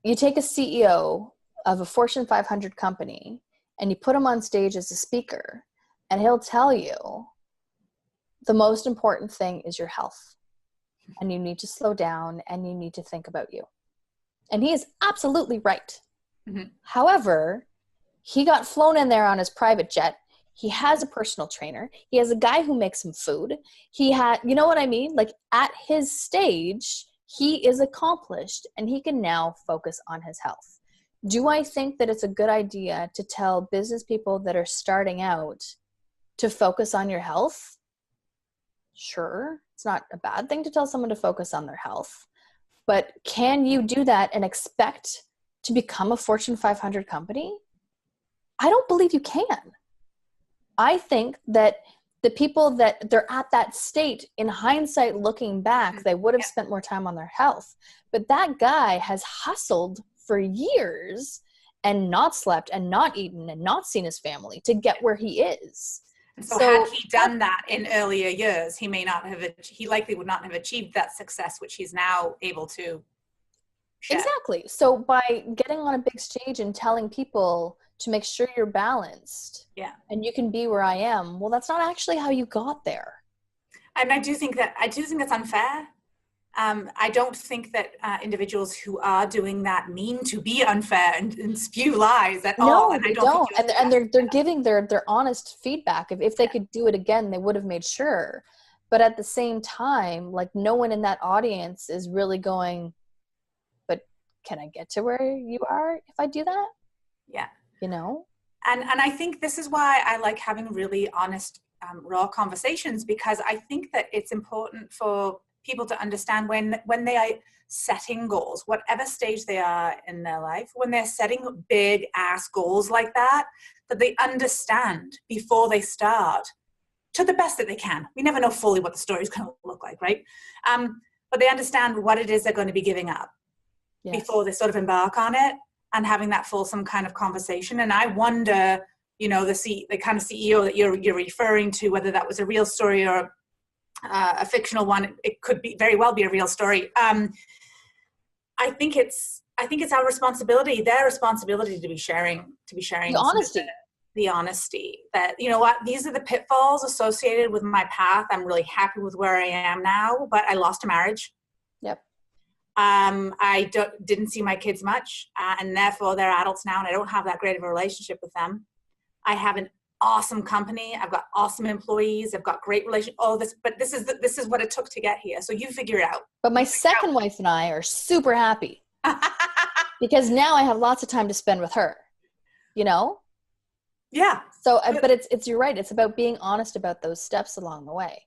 you take a CEO of a Fortune 500 company and you put him on stage as a speaker, and he'll tell you the most important thing is your health, and you need to slow down and you need to think about you. And he is absolutely right. Mm-hmm. However, he got flown in there on his private jet. He has a personal trainer. He has a guy who makes him food. He had, you know what I mean? Like, at his stage, he is accomplished and he can now focus on his health. Do I think that it's a good idea to tell business people that are starting out to focus on your health? Sure. It's not a bad thing to tell someone to focus on their health. But can you do that and expect to become a Fortune 500 company? I don't believe you can. I think that the people that they're at that state, in hindsight, looking back, they would have spent more time on their health. But that guy has hustled for years and not slept and not eaten and not seen his family to get where he is. So had he done that in earlier years, he likely would not have achieved that success, which he's now able to share. Exactly. So by getting on a big stage and telling people to make sure you're balanced, and you can be where I am, well, that's not actually how you got there. And I do think that's unfair. I don't think that individuals who are doing that mean to be unfair and spew lies at all. And they don't. And they're giving their honest feedback. If they could do it again, they would have made sure. But at the same time, like, no one in that audience is really going, but can I get to where you are if I do that? Yeah. You know? And I think this is why I like having really honest, raw conversations, because I think that it's important for people to understand when they are setting goals, whatever stage they are in their life, when they're setting big ass goals like that they understand before they start, to the best that they can. We never know fully what the story is going to look like, right? But they understand what it is they're going to be giving up before they sort of embark on it, and having that fulsome kind of conversation. And I wonder, you know, the kind of CEO that you're referring to, whether that was a real story or a fictional one, it could be very well be a real story. I think it's our responsibility, their responsibility to be sharing the honesty that, you know what, these are the pitfalls associated with my path. I'm really happy with where I am now, but I lost a marriage. Yep. I didn't see my kids much, and therefore they're adults now, and I don't have that great of a relationship with them. I have an awesome company. I've got awesome employees. I've got great relations. All this, but this is what it took to get here. So you figure it out. But my second wife and I are super happy because now I have lots of time to spend with her. You know? Yeah. So, but it's you're right. It's about being honest about those steps along the way.